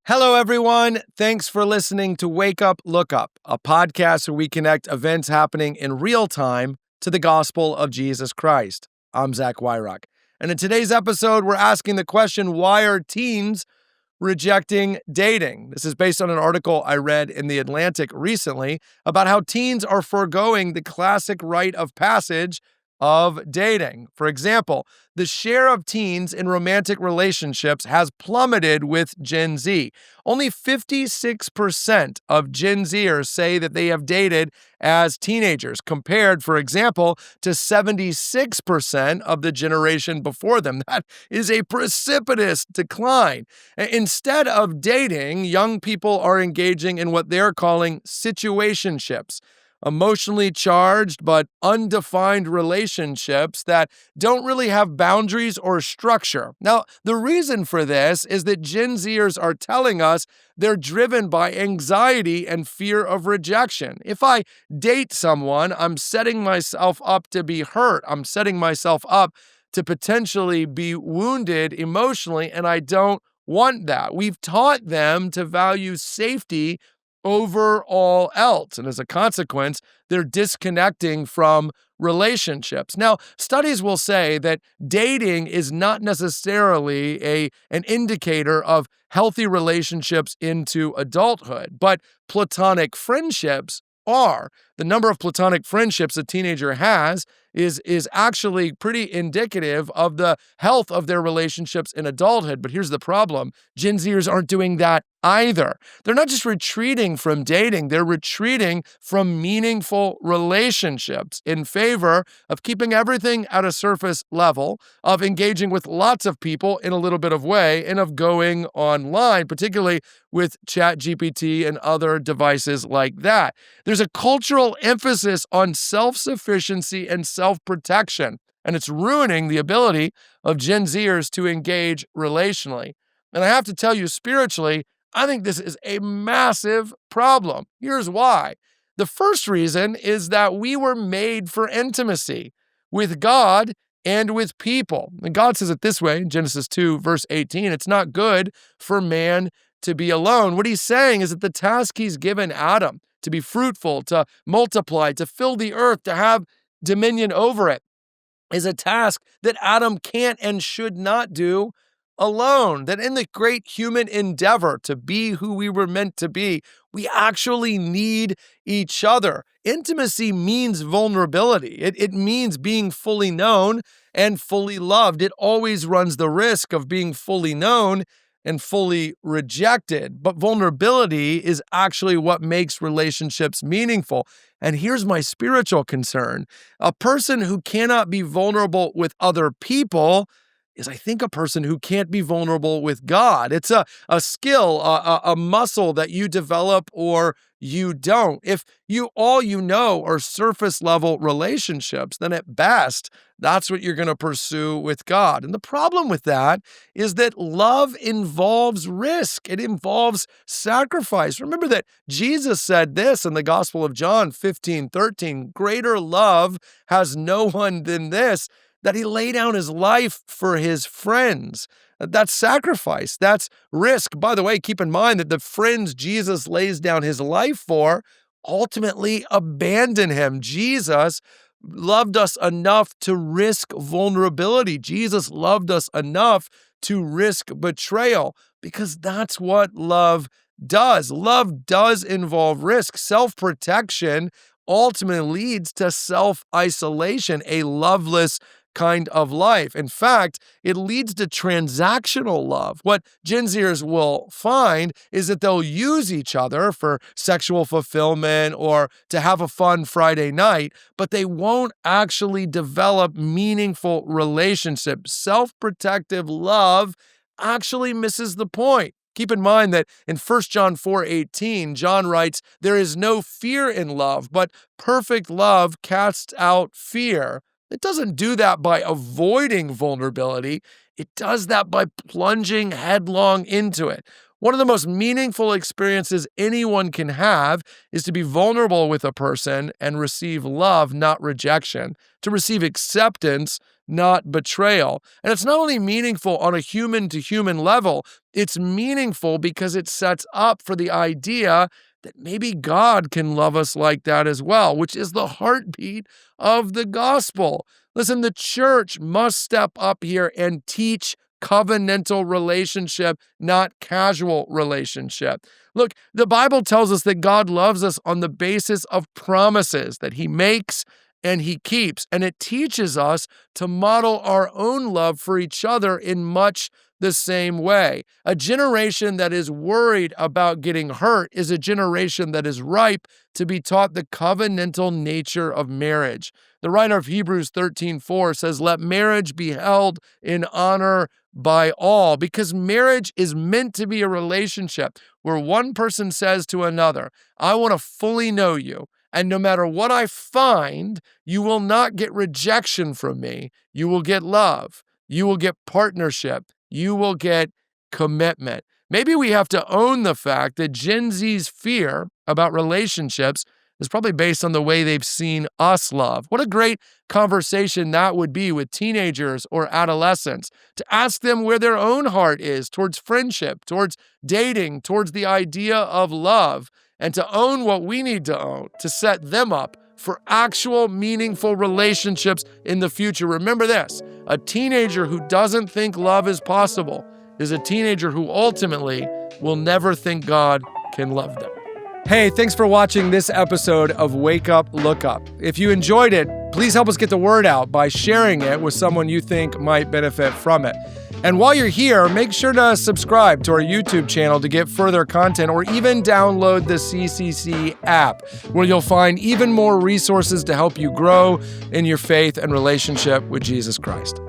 Hello, everyone. Thanks for listening to Wake Up, Look Up, a podcast where we connect events happening in real time to the gospel of Jesus Christ. I'm Zach Wyrock. And in today's episode, we're asking the question, why are teens rejecting dating? This is based on an article I read in The Atlantic recently about how teens are foregoing the classic rite of passage of dating. For example, the share of teens in romantic relationships has plummeted with Gen Z. Only 56% of Gen Zers say that they have dated as teenagers, compared, for example, to 76% of the generation before them. That is a precipitous decline. Instead of dating, young people are engaging in what they're calling situationships, emotionally charged but undefined relationships that don't really have boundaries or structure. Now, the reason for this is that Gen Zers are telling us they're driven by anxiety and fear of rejection. If I date someone, I'm setting myself up to be hurt. I'm setting myself up to potentially be wounded emotionally, and I don't want that. We've taught them to value safety over all else. And as a consequence, they're disconnecting from relationships. Now, studies will say that dating is not necessarily an indicator of healthy relationships into adulthood, but platonic friendships are. The number of platonic friendships a teenager has is actually pretty indicative of the health of their relationships in adulthood. But here's the problem. Gen Zers aren't doing that either. They're not just retreating from dating, they're retreating from meaningful relationships in favor of keeping everything at a surface level, of engaging with lots of people in a little bit of way, and of going online, particularly with ChatGPT and other devices like that. There's a cultural emphasis on self-sufficiency and self-protection, and it's ruining the ability of Gen Zers to engage relationally. And I have to tell you, spiritually, I think this is a massive problem. Here's why. The first reason is that we were made for intimacy with God and with people. And God says it this way in Genesis 2, verse 18, it's not good for man to be alone. What he's saying is that the task he's given Adam, to be fruitful, to multiply, to fill the earth, to have dominion over it, is a task that Adam can't and should not do alone. That in the great human endeavor to be who we were meant to be, we actually need each other. Intimacy means vulnerability. It means being fully known and fully loved. It always runs the risk of being fully known and fully rejected. But vulnerability is actually what makes relationships meaningful. And here's my spiritual concern. A person who cannot be vulnerable with other people is, I think, a person who can't be vulnerable with God. It's a skill, a muscle that you develop or you don't. If all you know are surface level relationships, then at best, that's what you're going to pursue with God. And the problem with that is that love involves risk. It involves sacrifice. Remember that Jesus said this in the Gospel of John 15:13, greater love has no one than this, that he lay down his life for his friends. That's sacrifice. That's risk. By the way, keep in mind that the friends Jesus lays down his life for ultimately abandon him. Jesus loved us enough to risk vulnerability. Jesus loved us enough to risk betrayal, because that's what love does. Love does involve risk. Self-protection ultimately leads to self-isolation, a loveless kind of life. In fact, it leads to transactional love. What Gen Zers will find is that they'll use each other for sexual fulfillment or to have a fun Friday night, but they won't actually develop meaningful relationships. Self-protective love actually misses the point. Keep in mind that in 1 John 4:18, John writes, there is no fear in love, but perfect love casts out fear. It doesn't do that by avoiding vulnerability. It does that by plunging headlong into it. One of the most meaningful experiences anyone can have is to be vulnerable with a person and receive love, not rejection, to receive acceptance, not betrayal. And it's not only meaningful on a human-to-human level, it's meaningful because it sets up for the idea that maybe God can love us like that as well, which is the heartbeat of the gospel. Listen, the church must step up here and teach covenantal relationship, not casual relationship. Look, the Bible tells us that God loves us on the basis of promises that he makes and he keeps. And it teaches us to model our own love for each other in much the same way. A generation that is worried about getting hurt is a generation that is ripe to be taught the covenantal nature of marriage. The writer of Hebrews 13:4 says, "Let marriage be held in honor by all," because marriage is meant to be a relationship where one person says to another, "I want to fully know you. And no matter what I find, you will not get rejection from me. You will get love. You will get partnership. You will get commitment." Maybe we have to own the fact that Gen Z's fear about relationships is probably based on the way they've seen us love. What a great conversation that would be with teenagers or adolescents, to ask them where their own heart is towards friendship, towards dating, towards the idea of love, and to own what we need to own to set them up for actual meaningful relationships in the future. Remember this, a teenager who doesn't think love is possible is a teenager who ultimately will never think God can love them. Hey, thanks for watching this episode of Wake Up, Look Up. If you enjoyed it, please help us get the word out by sharing it with someone you think might benefit from it. And while you're here, make sure to subscribe to our YouTube channel to get further content, or even download the CCC app, where you'll find even more resources to help you grow in your faith and relationship with Jesus Christ.